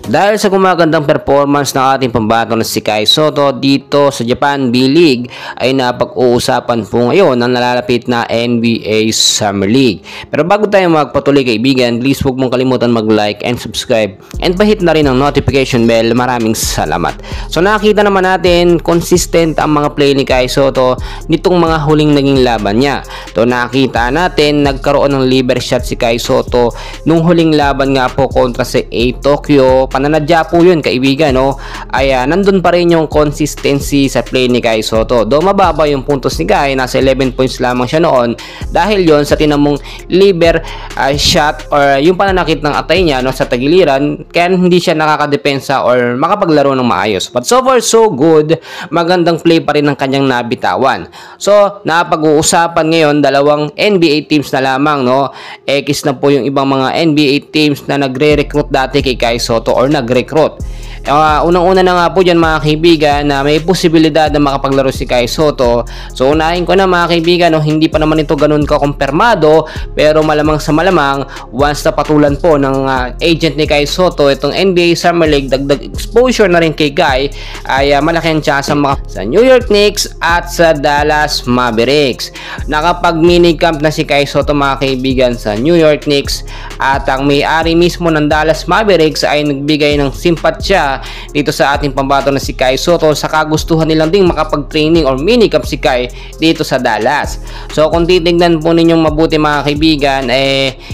Dahil sa gumagandang performance ng ating pambato na si Kai Sotto dito sa Japan B-League ay napag-uusapan po ngayon ang nalalapit na NBA Summer League. Pero bago tayo magpatuloy kaibigan, please huwag mong kalimutan mag-like and subscribe and pahit na rin ang notification bell. Maraming salamat. So nakita naman natin consistent ang mga play ni Kai Sotto nitong mga huling naging laban niya. So nakita natin nagkaroon ng liver shot si Kai Sotto nung huling laban nga po kontra sa A Tokyo. Pananadya po yun kaibigan, no? Ay nandun pa rin yung consistency sa play ni Kai Sotto. Do mababa yung puntos ni Kai, nasa 11 points lamang siya noon dahil yon sa tinamong liver shot or yung pananakit ng atay niya, no, sa tagiliran, kaya hindi siya nakakadepensa or makapaglaro ng maayos. But so far so good, magandang play pa rin ng kanyang nabitawan. So napag-uusapan ngayon dalawang NBA teams na lamang, no? X na po yung ibang mga NBA teams na nagre-recruit dati kay Kai Sotto or nag-recruit. Unang-una na nga po dyan mga kaibigan na may posibilidad na makapaglaro si Kai Sotto. So unahin ko na mga kaibigan, no, hindi pa naman ito ganun kakumpirmado, pero malamang sa malamang once na patulan po ng agent ni Kai Sotto itong NBA Summer League, dagdag exposure na rin kay Kai, ay malaki ang chance sa New York Knicks at sa Dallas Mavericks. Nakapag minicamp na si Kai Sotto mga kaibigan sa New York Knicks at ang may-ari mismo ng Dallas Mavericks ay nagbigay ng simpatsya dito sa ating pambato na si Kai Sotto sa kagustuhan nilang ding makapag-training or minicamp si Kai dito sa Dallas. So kung titignan po ninyong mabuti mga kaibigan,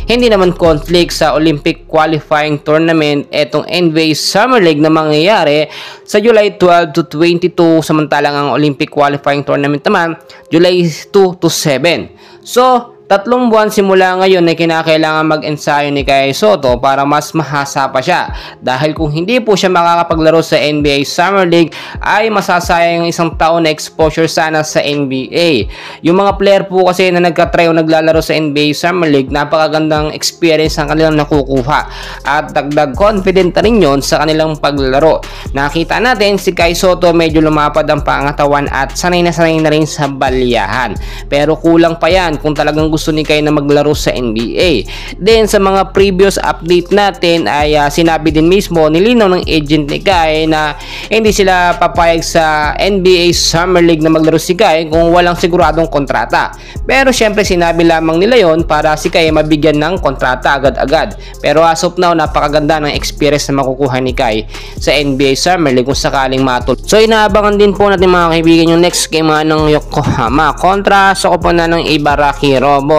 hindi naman conflict sa Olympic qualifying tournament etong NBA Summer League na mangyayari sa July 12 to 22, samantalang ang Olympic qualifying tournament naman July 2 to 7. So 3 buwan simula ngayon ay kinakailangan mag-ensayo ni Kai Sotto para mas mahasa pa siya. Dahil kung hindi po siya makakapaglaro sa NBA Summer League ay masasayang isang taon na exposure sana sa NBA. Yung mga player po kasi na nagka-try o naglalaro sa NBA Summer League, napakagandang experience ang kanilang nakukuha. At dagdag confident na rin yun sa kanilang paglalaro. Nakita natin si Kai Sotto medyo lumapad ang pangatawan at sanay na rin sa balyahan. Pero kulang pa yan kung talagang gusto ni Kai na maglaro sa NBA. Then sa mga previous update natin ay sinabi din mismo, nilinaw ng agent ni Kai na hindi sila papayag sa NBA Summer League na maglaro si Kai kung walang siguradong kontrata. Pero syempre sinabi lamang nila yon para si Kai mabigyan ng kontrata agad-agad. Pero as of now, napakaganda ng experience na makukuha ni Kai sa NBA Summer League kung sakaling matul. So inaabangan din po natin mga kaibigan yung next game ng Yokohama kontra sa koponan ng Ibaraki Robots.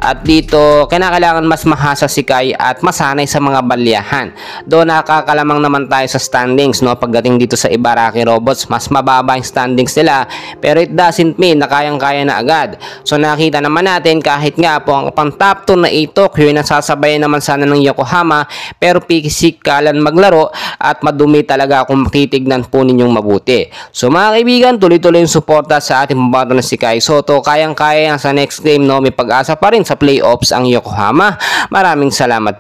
At dito kailangan mas mahasa si Kai at masanay sa mga balyahan. Doon nakakalamang naman tayo sa standings, no? Pagdating dito sa Ibaraki Robots, mas mababa yung standings nila, pero it doesn't mean na kayang-kaya na agad. So nakita naman natin kahit nga po ang pang top 2 na A Tokyo ay nasasabayan naman sana ng Yokohama, pero pisikalan maglaro at madumi talaga kung makitignan po ninyong mabuti. So mga kaibigan, tuloy-tuloy yung suporta sa ating pambato na si Kai Sotto. Kayang-kaya sa next game, no? May pag-asa pa rin sa playoffs ang Yokohama. Maraming salamat.